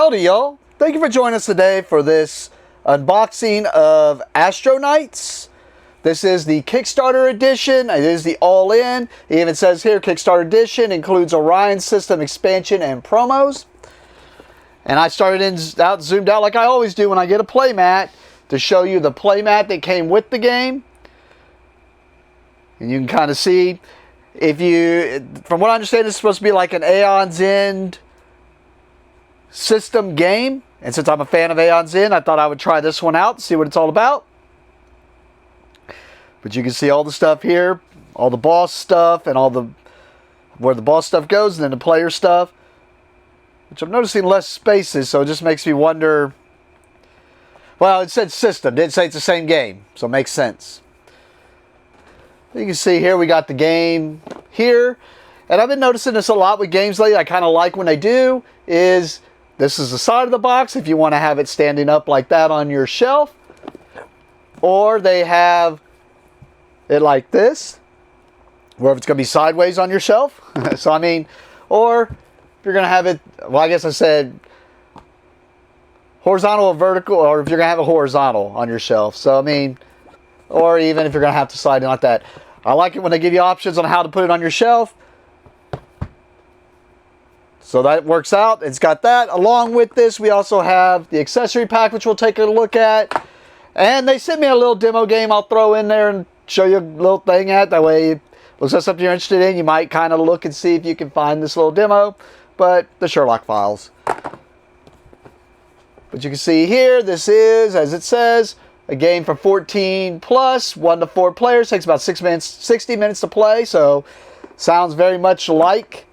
Howdy y'all, thank you for joining us today for this unboxing of Astro. This is the Kickstarter edition. It is the all-in. It even says here Kickstarter edition includes Orion system expansion and promos. And I started zoomed out like I always do when I get a playmat to show you the playmat that came with the game. And you can kind of see, from what I understand, it's supposed to be like an Aeon's End system game. And since I'm a fan of Aeon's End, I thought I would try this one out, see what it's all about. But you can see all the stuff here, all the boss stuff, and where the boss stuff goes, and then the player stuff. Which I'm noticing less spaces, so it just makes me wonder. Well, it said system, didn't say it's the same game, so it makes sense. You can see here we got the game here. And I've been noticing this a lot with games lately. I kind of like when they do is this is the side of the box if you want to have it standing up like that on your shelf. Or they have it like this, where it's going to be sideways on your shelf. So, I mean, or if you're going to have it, well, I guess I said horizontal or vertical, or if you're going to have it horizontal on your shelf. So, I mean, or even if you're going to have to slide in like that. I like it when they give you options on how to put it on your shelf. So that works out. It's got that. Along with this, we also have the accessory pack, which we'll take a look at. And they sent me a little demo game I'll throw in there and show you a little thing at. That way, it looks like something you're interested in. You might kind of look and see if you can find this little demo. But the Sherlock files. But you can see here, this is, as it says, a game for 14 plus, 1 to 4 players. Takes about 60 minutes to play. So, sounds very much like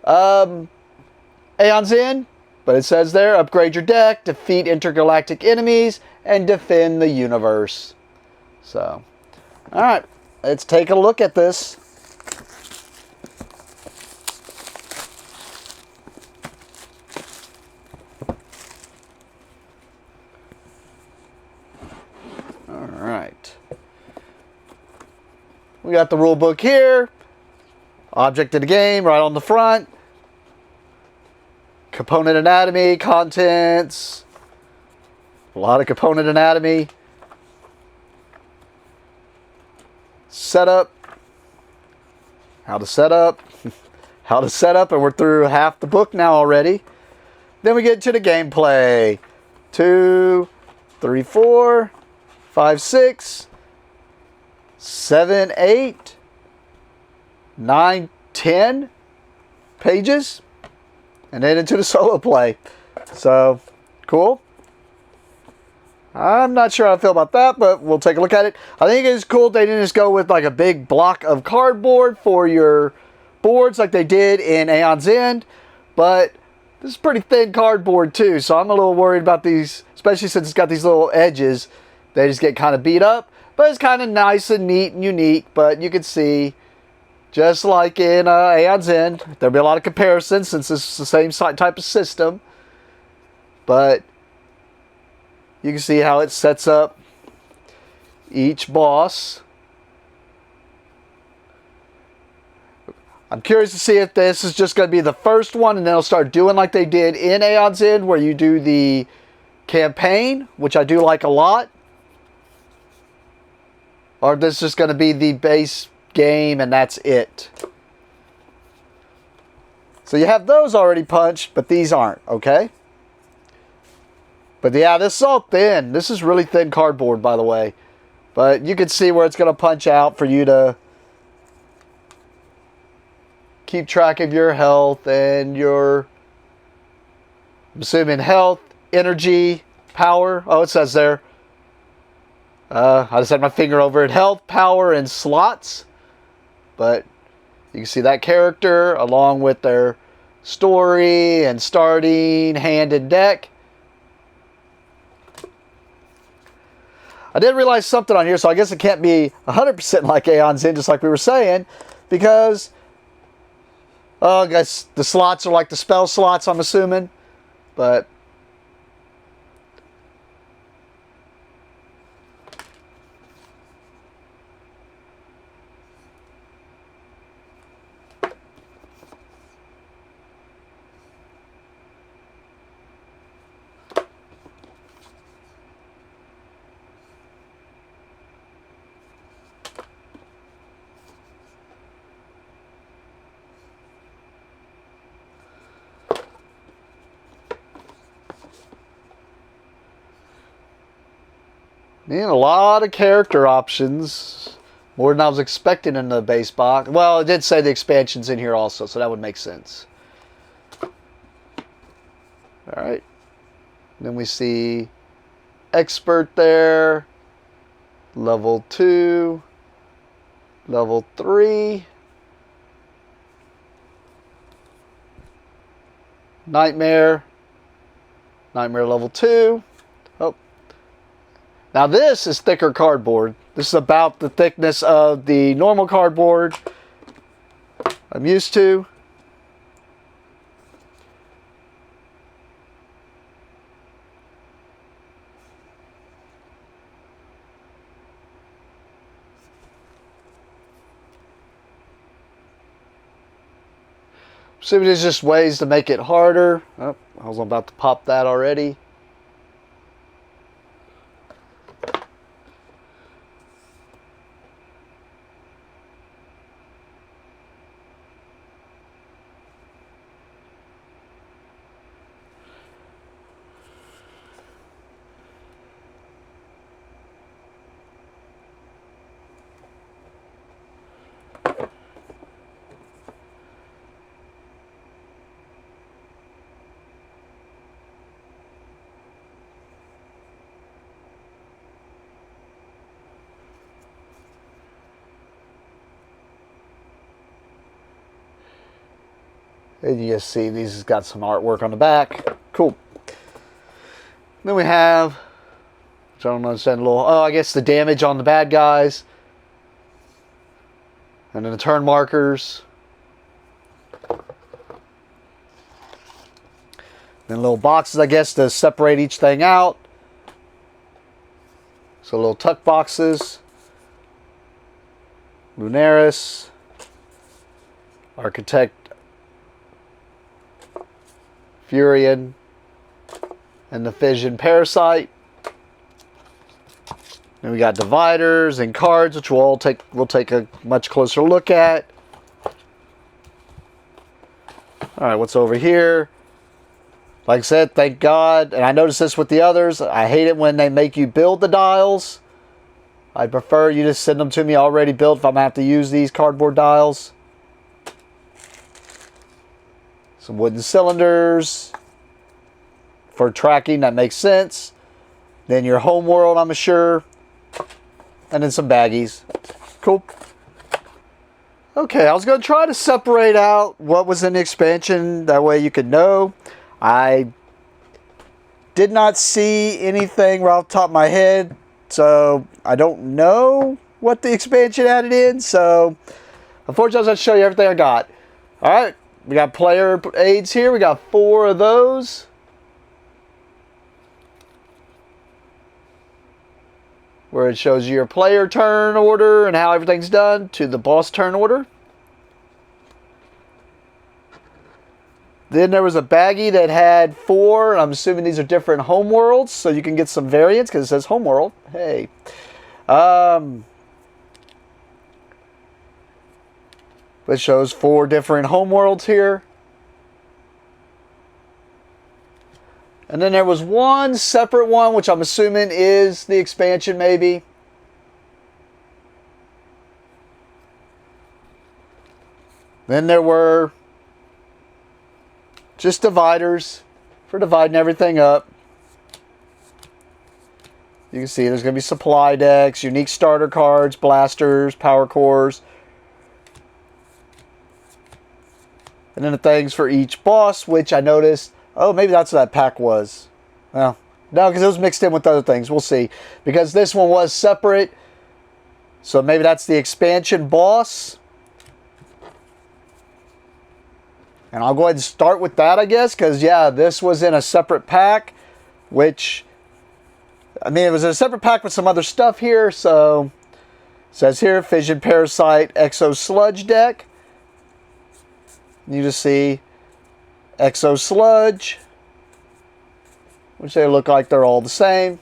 Aeon's End. But it says there, upgrade your deck, defeat intergalactic enemies, and defend the universe. So, alright, let's take a look at this. Alright. We got the rule book here. Object of the game right on the front. Component anatomy, contents. A lot of component anatomy. Setup. How to set up. How to set up, and we're through half the book now already. Then we get to the gameplay. 2, 3, 4, 5, 6, 7, 8, 9, 10 pages. And then into the solo play. So, cool. I'm not sure how I feel about that, but we'll take a look at it. I think it's cool they didn't just go with like a big block of cardboard for your boards like they did in Aeon's End. But this is pretty thin cardboard too, so I'm a little worried about these, especially since it's got these little edges. They just get kind of beat up. But it's kind of nice and neat and unique, but you can see, just like in Aeon's End, there'll be a lot of comparisons since it's the same type of system. But you can see how it sets up each boss. I'm curious to see if this is just going to be the first one and then they'll start doing like they did in Aeon's End, where you do the campaign, which I do like a lot. Or this is just going to be the base game and that's it. So you have those already punched, but these aren't, okay? But yeah, this is all thin. This is really thin cardboard, by the way. But you can see where it's going to punch out for you to keep track of your health and your, I'm assuming, health, energy, power. Oh, it says there. I just had my finger over it. Health, power, and slots. But you can see that character along with their story and starting hand and deck. I did realize something on here, so I guess it can't be 100% like Aeon's End, just like we were saying, because I guess the slots are like the spell slots, I'm assuming. But And a lot of character options. More than I was expecting in the base box. Well, it did say the expansion's in here also, so that would make sense. Alright. Then we see Expert there. Level 2. Level 3. Nightmare. Nightmare level 2. Oh. Now this is thicker cardboard. This is about the thickness of the normal cardboard I'm used to. Assuming there's just ways to make it harder. Oh, I was about to pop that already. And you just see these has got some artwork on the back. Cool. Then we have, which I don't understand, a little, oh, I guess the damage on the bad guys. And then the turn markers. Then little boxes, I guess, to separate each thing out. So little tuck boxes. Lunaris. Architect. Furion. And the Fission Parasite. Then we got dividers and cards, which we'll take a much closer look at. Alright, what's over here? Like I said, thank God, and I noticed this with the others, I hate it when they make you build the dials. I prefer you just send them to me already built if I'm going to have to use these cardboard dials. Some wooden cylinders for tracking, that makes sense. Then your home world, I'm sure. And then some baggies. Cool. Okay, I was going to try to separate out what was in the expansion. That way you could know. I did not see anything right off the top of my head. So I don't know what the expansion added in. So unfortunately, I was going to show you everything I got. Alright, we got player aids here. We got 4 of those. Where it shows you your player turn order and how everything's done to the boss turn order. Then there was a baggie that had 4. And I'm assuming these are different home worlds, so you can get some variants because it says home world. Hey. It shows 4 different home worlds here. And then there was one separate one, which I'm assuming is the expansion, maybe. Then there were just dividers for dividing everything up. You can see there's going to be supply decks, unique starter cards, blasters, power cores. And then the things for each boss, which I noticed. Oh, maybe that's what that pack was. Well, no, because it was mixed in with other things. We'll see. Because this one was separate. So maybe that's the expansion boss. And I'll go ahead and start with that, I guess. Because, yeah, this was in a separate pack. Which, I mean, it was in a separate pack with some other stuff here. So, it says here, Fission Parasite Exo Sludge deck. You just see Exo Sludge, which they look like they're all the same.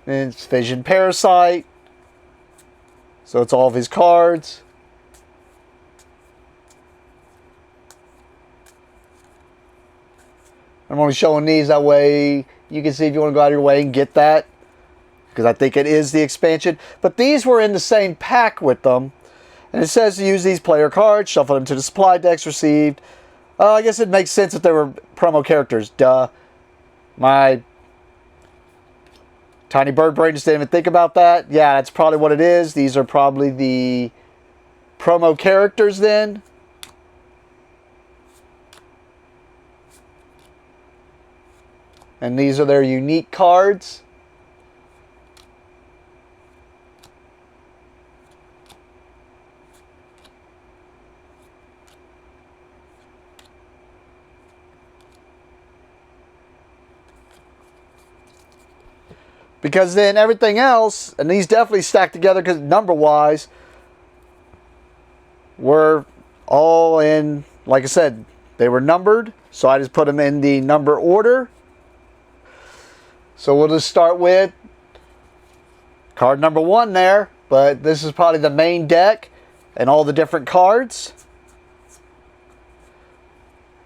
Then it's Fission Parasite. So it's all of his cards. I'm only showing these that way You can see if you want to go out of your way and get that, because I think it is the expansion. But these were in the same pack with them. And it says to use these player cards, shuffle them to the supply decks received. I guess it makes sense if they were promo characters. Duh. My tiny bird brain just didn't even think about that. Yeah, that's probably what it is. These are probably the promo characters then. And these are their unique cards. Because then everything else, and these definitely stack together because number-wise, were all in, like I said, they were numbered. So I just put them in the number order. So we'll just start with card number 1 there. But this is probably the main deck and all the different cards.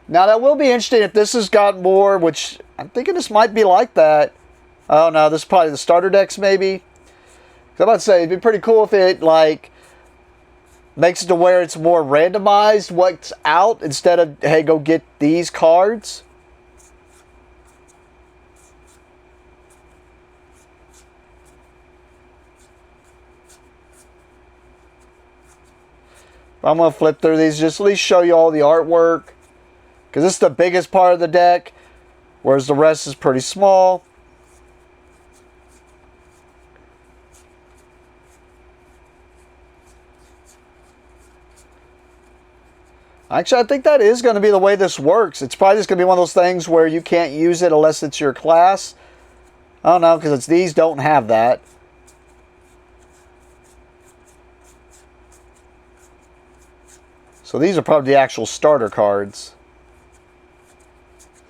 Now that will be interesting if this has got more, which I'm thinking this might be like that. Oh no, this is probably the starter decks maybe. I'm about to say, it'd be pretty cool if it like makes it to where it's more randomized what's out instead of, hey, go get these cards. I'm going to flip through these, just at least show you all the artwork. Because this is the biggest part of the deck, whereas the rest is pretty small. Actually, I think that is going to be the way this works. It's probably just going to be one of those things where you can't use it unless it's your class. I don't know, because these don't have that. So these are probably the actual starter cards.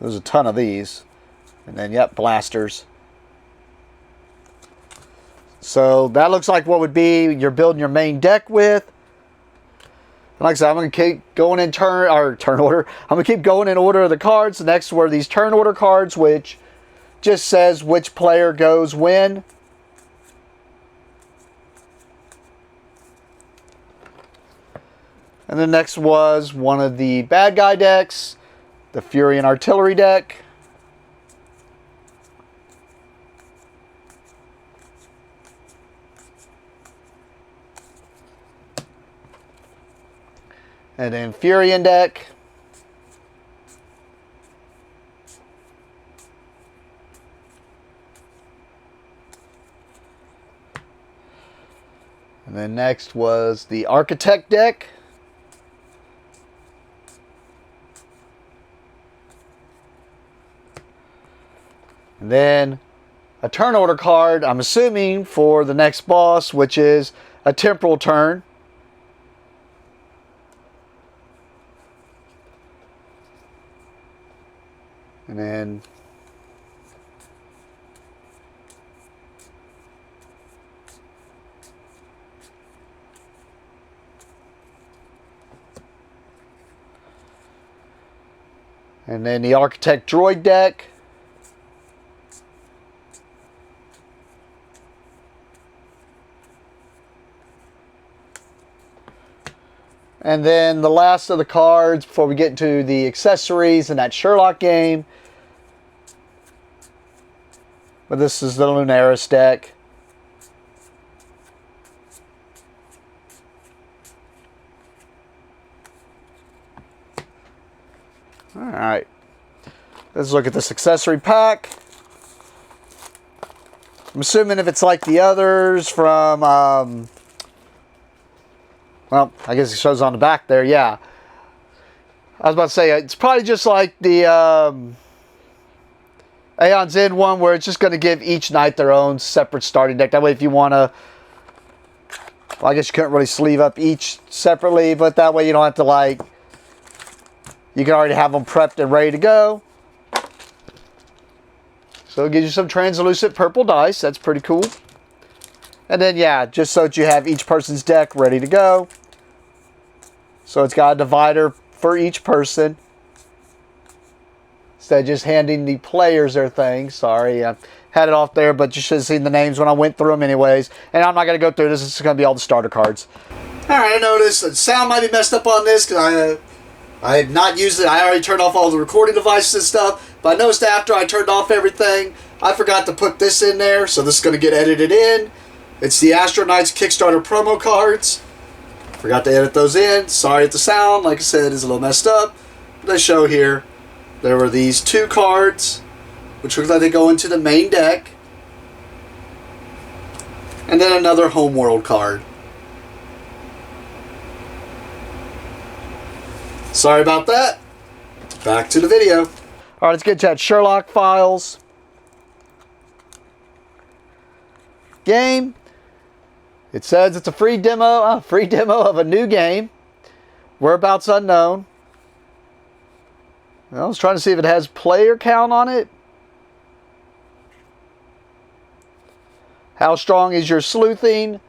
There's a ton of these. And then, yep, blasters. So that looks like what would be you're building your main deck with. Like I said, I'm going to keep going in turn order. I'm going to keep going in order of the cards. The next were these turn order cards, which just says which player goes when. And the next was one of the bad guy decks, the Fury and Artillery deck. And then Furion deck. And then next was the Architect deck. And then a turn order card, I'm assuming, for the next boss, which is a Temporal Turn. And then the Architect Droid deck. And then the last of the cards before we get to the accessories and that Sherlock game. But this is the Lunaris deck. Alright. Let's look at this accessory pack. I'm assuming if it's like the others from, well, I guess it shows on the back there, yeah. I was about to say, it's probably just like the Aeon's End one, where it's just going to give each knight their own separate starting deck. That way if you want to, well, I guess you couldn't really sleeve up each separately, but that way you don't have to, like, you can already have them prepped and ready to go. So it gives you some translucent purple dice. That's pretty cool. And then, yeah, just so that you have each person's deck ready to go. So it's got a divider for each person. instead of just handing the players their things. Sorry, I had it off there, but you should have seen the names when I went through them anyways. And I'm not going to go through this. This is going to be all the starter cards. Alright, I noticed the sound might be messed up on this because I had not used it. I already turned off all the recording devices and stuff. But I noticed after I turned off everything, I forgot to put this in there. So this is going to get edited in. It's the Astro Kickstarter promo cards. Forgot to edit those in. Sorry if the sound, like I said, is a little messed up. But I show here, there were these 2 cards, which looks like they go into the main deck. And then another Homeworld card. Sorry about that. Back to the video. Alright, let's get to that Sherlock Files game. It says it's a free demo of a new game. Whereabouts unknown. I was trying to see if it has player count on it. How strong is your sleuthing?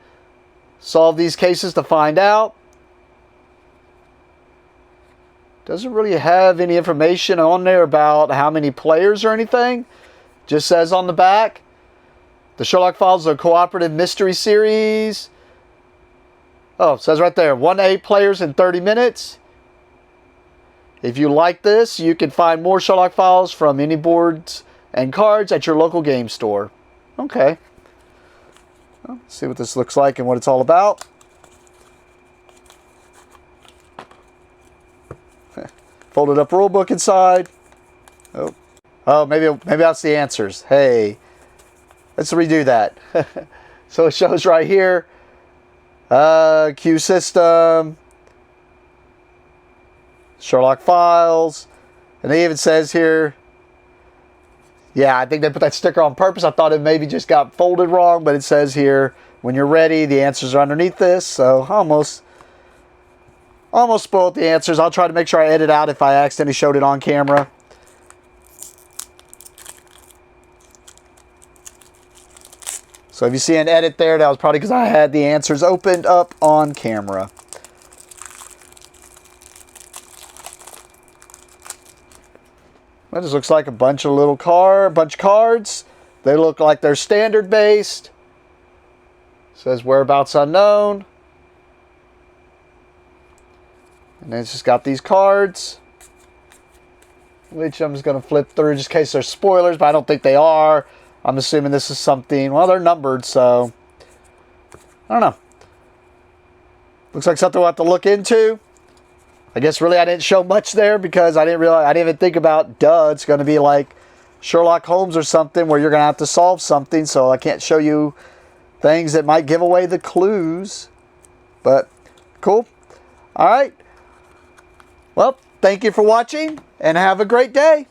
Solve these cases to find out. Doesn't really have any information on there about how many players or anything. Just says on the back, the Sherlock Files are a cooperative mystery series. Oh, it says right there, 1 to 8 players in 30 minutes. If you like this, you can find more Sherlock Files from any boards and cards at your local game store. Okay. Well, let's see what this looks like and what it's all about. Folded up rule book inside. Oh, maybe that's the answers. Hey, let's redo that. So it shows right here, Q system, Sherlock Files, and it even says here, yeah, I think they put that sticker on purpose. I thought it maybe just got folded wrong, but it says here, when you're ready, the answers are underneath this. So almost spoiled the answers. I'll try to make sure I edit out if I accidentally showed it on camera. So if you see an edit there, that was probably because I had the answers opened up on camera. That just looks like a bunch of cards. They look like they're standard based. Says whereabouts unknown. And then it's just got these cards, which I'm just going to flip through just in case there's spoilers, but I don't think they are. I'm assuming this is something, well, they're numbered, so I don't know. Looks like something we'll have to look into. I guess really I didn't show much there because I didn't even think about, it's going to be like Sherlock Holmes or something where you're going to have to solve something, so I can't show you things that might give away the clues. But cool. All right. Well, thank you for watching and have a great day.